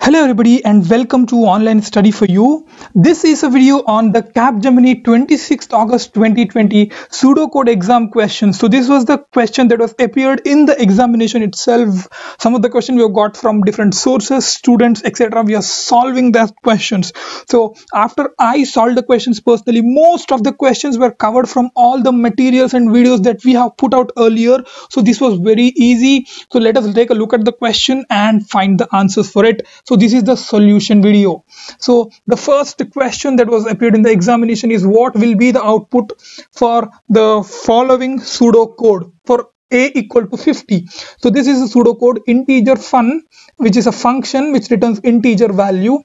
Hello everybody and welcome to Online Study for You. This is a video on the Capgemini 26th August 2020 pseudocode exam question. So this was the question that was appeared in the examination itself. Some of the questions we have got from different sources, students, etc. We are solving that questions. So after I solved the questions personally, most of the questions were covered from all the materials and videos that we have put out earlier. So this was very easy. So let us take a look at the question and find the answers for it. So this is the solution video. So the first question that was appeared in the examination is what will be the output for the following pseudocode for a equal to 50. So this is a pseudocode integer fun, which is a function which returns integer value.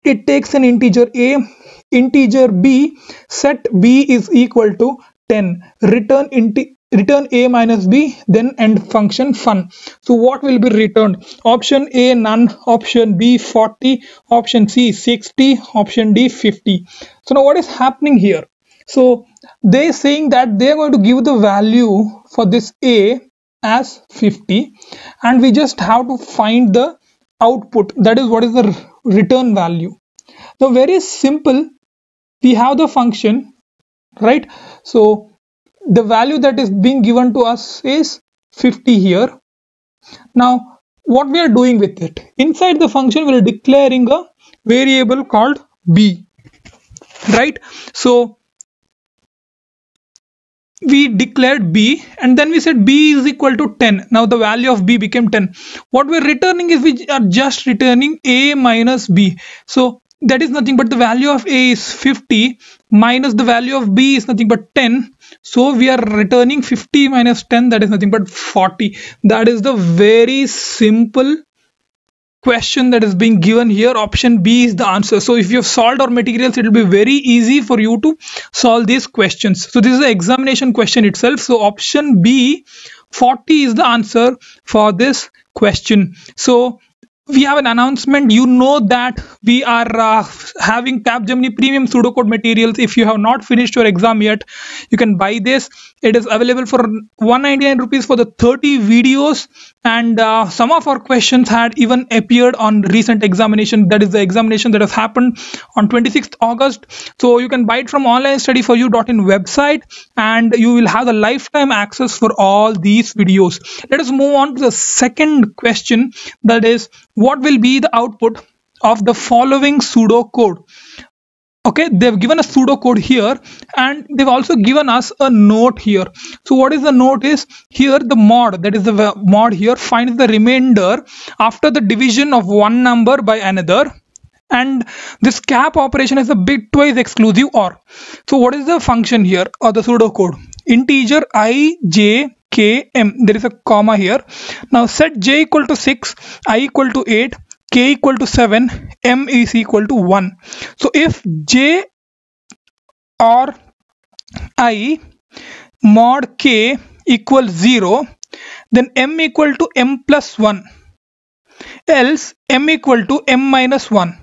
It takes an integer a, integer b, set b is equal to 10, return a minus b, then end function fun. So what will be returned? Option A none, option B 40, option C 60, option D 50. So now what is happening here? So they're saying that they're going to give the value for this A as 50 and we just have to find the output, that is what is the return value. Now very simple, we have the function, right? So the value that is being given to us is 50 here. Now what we are doing with it, inside the function we are declaring a variable called b, right? So we declared b and then we said b is equal to 10. Now the value of b became 10. What we're returning is we are just returning a minus b. So that is nothing but the value of a is 50 minus the value of b is nothing but 10. So we are returning 50 minus 10, that is nothing but 40. That is the very simple question that is being given here. Option B is the answer. So if you have solved our materials, it will be very easy for you to solve these questions. So this is the examination question itself. So option B 40 is the answer for this question. So we have an announcement. You know that we are having Capgemini premium pseudocode materials. If you have not finished your exam yet, you can buy this. It is available for 199 rupees for the 30 videos, and some of our questions had even appeared on recent examination, that is the examination that has happened on 26th August. So you can buy it from onlinestudyforyou.in website and you will have the lifetime access for all these videos. Let us move on to the second question, that is what will be the output of the following pseudocode. Okay, they've given a pseudocode here and they've also given us a note here. So what is the note is here, the mod, that is the mod here, finds the remainder after the division of one number by another, and this cap operation is a bitwise exclusive OR. So what is the function here or the pseudocode? Integer I, j, k, m, there is a comma here. Now set j equal to 6, I equal to 8, k equal to 7, m is equal to 1. So if j or I mod k equals 0, then m equal to m plus 1, else m equal to m minus 1.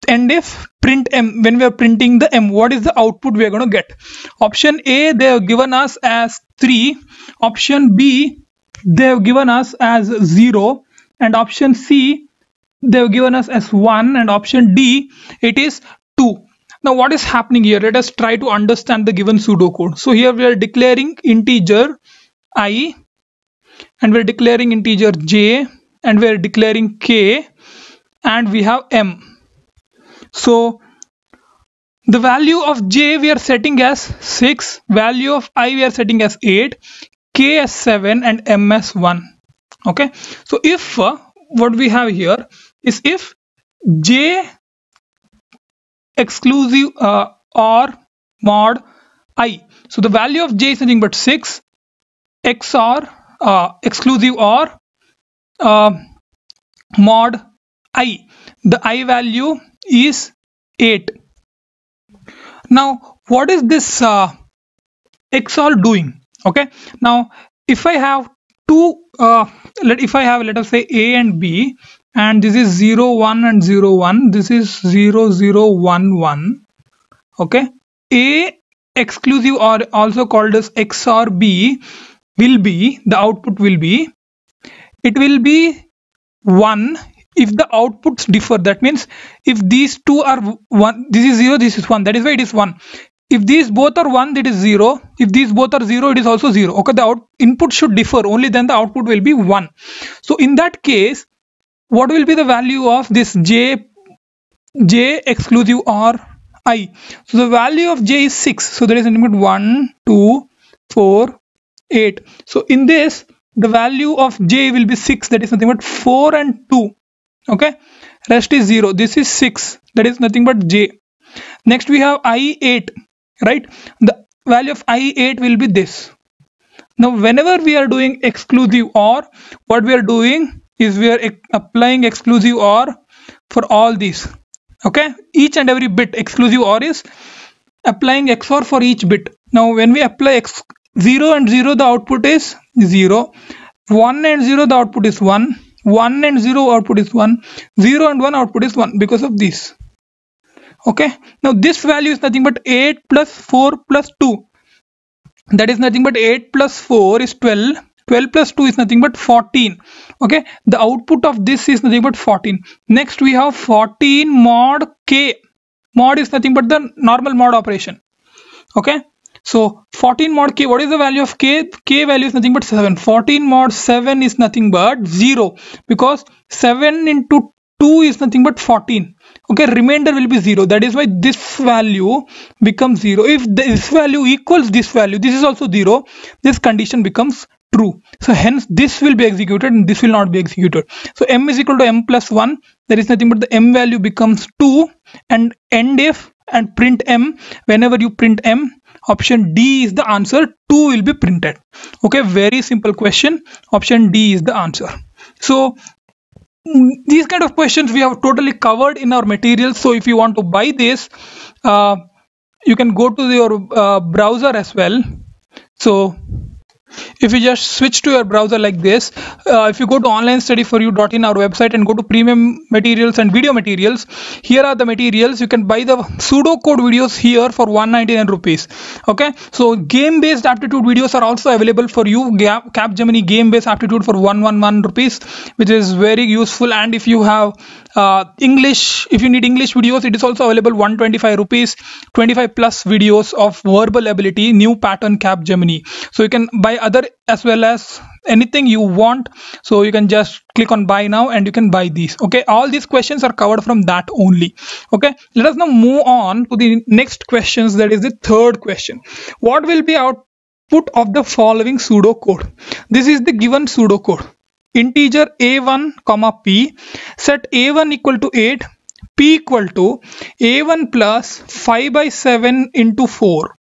And if print m, when we are printing the m, what is the output we are going to get? Option A they have given us as 3, option B they have given us as 0, and option C they have given us as 1, and option D it is 2. Now what is happening here? Let us try to understand the given pseudocode. So here we are declaring integer I, and we are declaring integer j, and we are declaring k, and we have m. So the value of j we are setting as 6, value of I we are setting as 8, k as 7, and m as 1. Okay, so if what we have here is if j exclusive or mod I, so the value of j is nothing but 6, XOR exclusive or mod I, the I value is 8. Now what is this XOR doing? Okay, now if I have two if I have, let us say, A and B, and this is 0 1 and 0 1, this is 0 0 1 1. Okay, A exclusive or also called as XOR B will be, the output will be, it will be 1 if the outputs differ, that means if these two are 1, this is 0, this is 1, that is why it is 1. If these both are 1, that is 0. If these both are 0, it is also 0. Okay, the input should differ, only then the output will be 1. So in that case, what will be the value of this j exclusive or I? So the value of j is 6. So there is an input 1, 2, 4, 8. So in this, the value of j will be 6. That is nothing but 4 and 2. Okay, rest is 0. This is 6. That is nothing but j. Next we have I8, right? The value of I8 will be this. Now whenever we are doing exclusive OR, what we are doing is we are applying exclusive OR for all these. Okay, each and every bit exclusive OR is applying XOR for each bit. Now when we apply 0 and 0, the output is 0. 1 and 0, the output is 1. 1 and 0 output is 1. 0 and 1 output is 1 because of this. Okay, now this value is nothing but 8 plus 4 plus 2. That is nothing but 8 plus 4 is 12. 12 plus 2 is nothing but 14. Okay, the output of this is nothing but 14. Next we have 14 mod k. Mod is nothing but the normal mod operation. Okay, so 14 mod k, what is the value of k? K value is nothing but 7. 14 mod 7 is nothing but 0, because 7 into 2 is nothing but 14. Okay, remainder will be 0. That is why this value becomes 0. If this value equals this value, this is also 0, this condition becomes true. So hence this will be executed and this will not be executed. So m is equal to m plus 1. There is nothing but the m value becomes 2, and end if and print m. Whenever you print m, option D is the answer. 2 will be printed. Okay, very simple question. Option D is the answer. So these kind of questions we have totally covered in our materials. So if you want to buy this, you can go to your browser as well. So if you just switch to your browser like this, if you go to onlinestudyforyou.in, our website, and go to premium materials and video materials, here are the materials. You can buy the pseudocode videos here for 199 rupees. Okay, so game based aptitude videos are also available for you. Capgemini game based aptitude for 111 rupees, which is very useful. And if you have English, if you need English videos, it is also available 125 rupees, 25 plus videos of verbal ability, new pattern Capgemini. So you can buy other as well as anything you want. So you can just click on buy now and you can buy these. Okay, all these questions are covered from that only. Okay, let us now move on to the next questions. That is the third question. What will be output of the following pseudocode? This is the given pseudocode. Integer a1 comma p, set a1 equal to 8, p equal to a1 plus 5 by 7 into 4.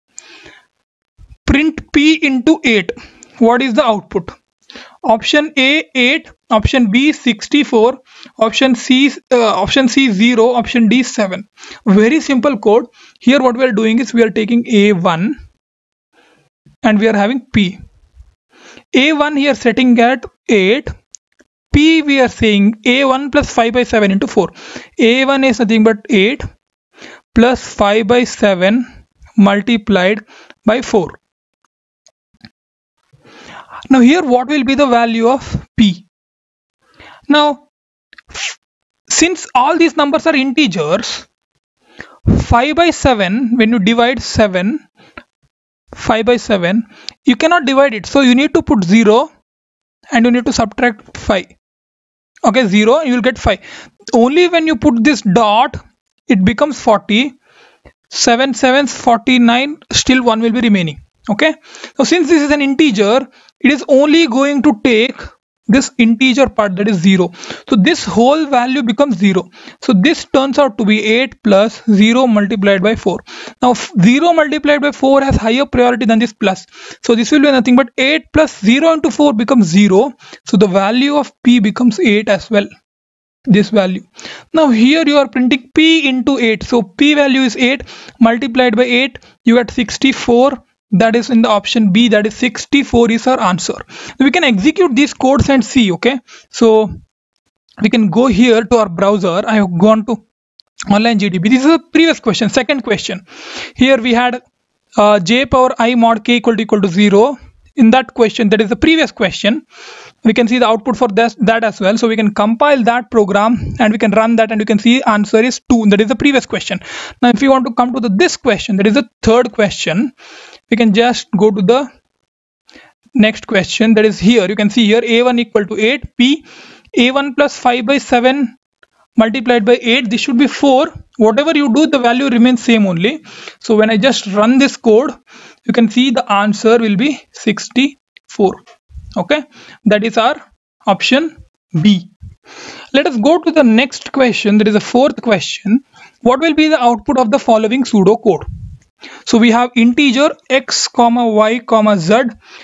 Print p into 8. What is the output? Option A 8, option B 64, option C 0, option D 7. Very simple code. Here what we are doing is we are taking a1 and we are having p. A1 here setting at 8. P we are saying a1 plus 5 by 7 into 4. A1 is nothing but 8 plus 5 by 7 multiplied by 4. Now here what will be the value of P? Now since all these numbers are integers, 5 by 7, when you divide 7, 5 by 7, you cannot divide it. So you need to put 0 and you need to subtract 5. Okay, 0, you will get 5. Only when you put this dot, it becomes 40. 7 7s 49, still 1 will be remaining. Okay, so since this is an integer, it is only going to take this integer part, that is 0. So this whole value becomes 0. So this turns out to be 8 plus 0 multiplied by 4. Now 0 multiplied by 4 has higher priority than this plus. So this will be nothing but 8 plus 0 into 4 becomes 0. So the value of P becomes 8 as well. This value. Now here you are printing P into 8. So P value is 8 multiplied by 8. You get 64. That is in the option B, that is 64 is our answer. We can execute these codes and see. Okay, so we can go here to our browser. I have gone to online GDB. This is a previous question, second question. Here we had j power I mod k equal to 0. In that question, that is the previous question, we can see the output for that as well. So we can compile that program and we can run that, and you can see answer is 2. That is the previous question. Now if you want to come to this question, that is the third question, we can just go to the next question. That is here, you can see here a1 equal to 8, p a1 plus 5 by 7 multiplied by 8, this should be 4. Whatever you do, the value remains same only. So when I just run this code, you can see the answer will be 64. Okay, that is our option B. Let us go to the next question. That is the fourth question. What will be the output of the following pseudo code? So we have integer x comma y comma z,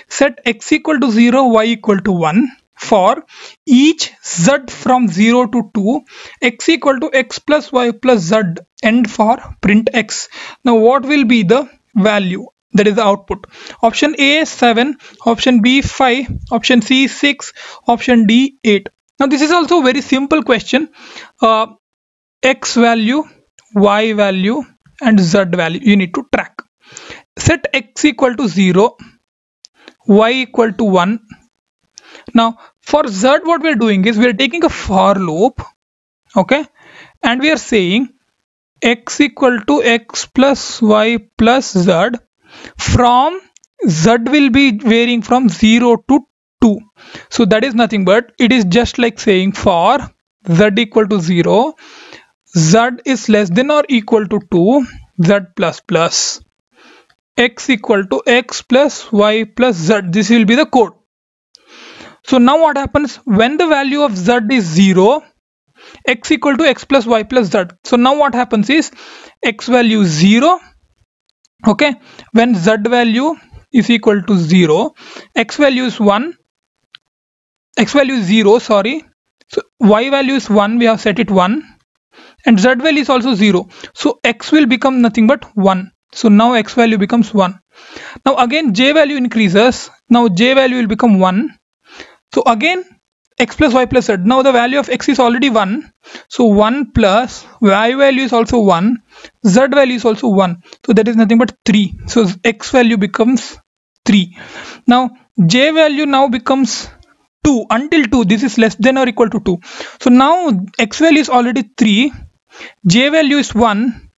set x equal to 0, y equal to 1 for each z from 0 to 2, x equal to x plus y plus z, and for print x. Now what will be the value? That is the output. Option A 7, option B 5, option C 6, option D 8. Now this is also a very simple question. X value, y value and z value you need to track. Set x equal to 0, y equal to 1. Now for z, what we are doing is we are taking a for loop, okay, and we are saying x equal to x plus y plus z, from z will be varying from 0 to 2. So that is nothing but it is just like saying for z equal to 0, z is less than or equal to 2, z plus plus, x equal to x plus y plus z. This will be the code. So now what happens when the value of z is 0, x equal to x plus y plus z. So now what happens is x value is 0, okay, when z value is equal to 0, x value is 1, x value is 0, sorry, so y value is 1, we have set it 1, and z value is also 0, so x will become nothing but 1. So now x value becomes 1. Now again j value increases, now j value will become 1. So again x plus y plus z, now the value of x is already 1, so 1 plus y value is also 1, z value is also 1, so that is nothing but 3. So x value becomes 3. Now j value now becomes 2 until 2, this is less than or equal to 2. So now x value is already 3, j value is 1,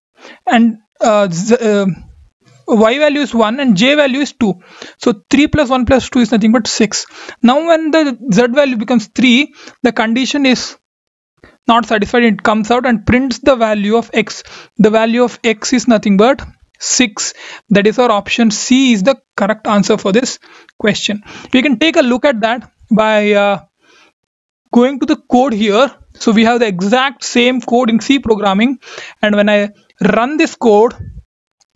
and y value is 1 and j value is 2. So 3 plus 1 plus 2 is nothing but 6. Now when the z value becomes 3, the condition is not satisfied, it comes out and prints the value of x. The value of x is nothing but 6. That is our option C is the correct answer for this question. We can take a look at that by going to the code here. So we have the exact same code in C programming, and when I run this code,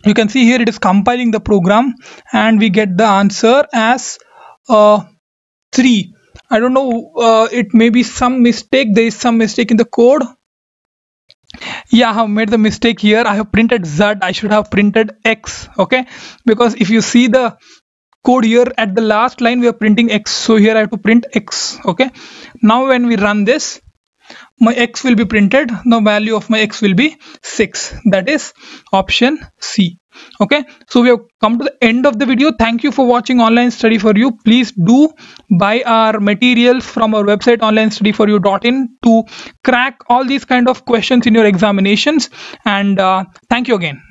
you can see here it is compiling the program and we get the answer as 3. I don't know, it may be some mistake. There is some mistake in the code. Yeah, I have made the mistake here. I have printed z, I should have printed x, okay, because if you see the code here at the last line we are printing x, so here I have to print x, okay. Now when we run this, my x will be printed, the value of my x will be 6. That is option C. Okay, so we have come to the end of the video. Thank you for watching Online Study For You. Please do buy our material from our website onlinestudyforyou.in to crack all these kind of questions in your examinations, and thank you again.